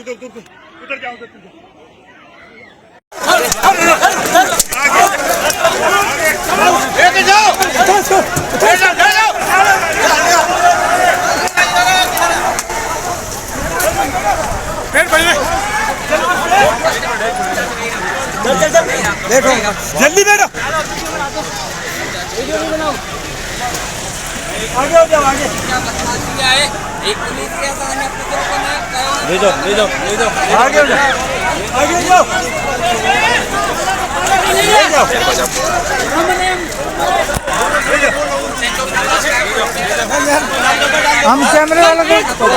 उधर जाओ उधर देखो जल्दी बैठो आगे हो जाओ आगे एक पुलिस के सामने ले जाओ आगे हो जाओ आगे हो जाओ हम कैमरे वालों को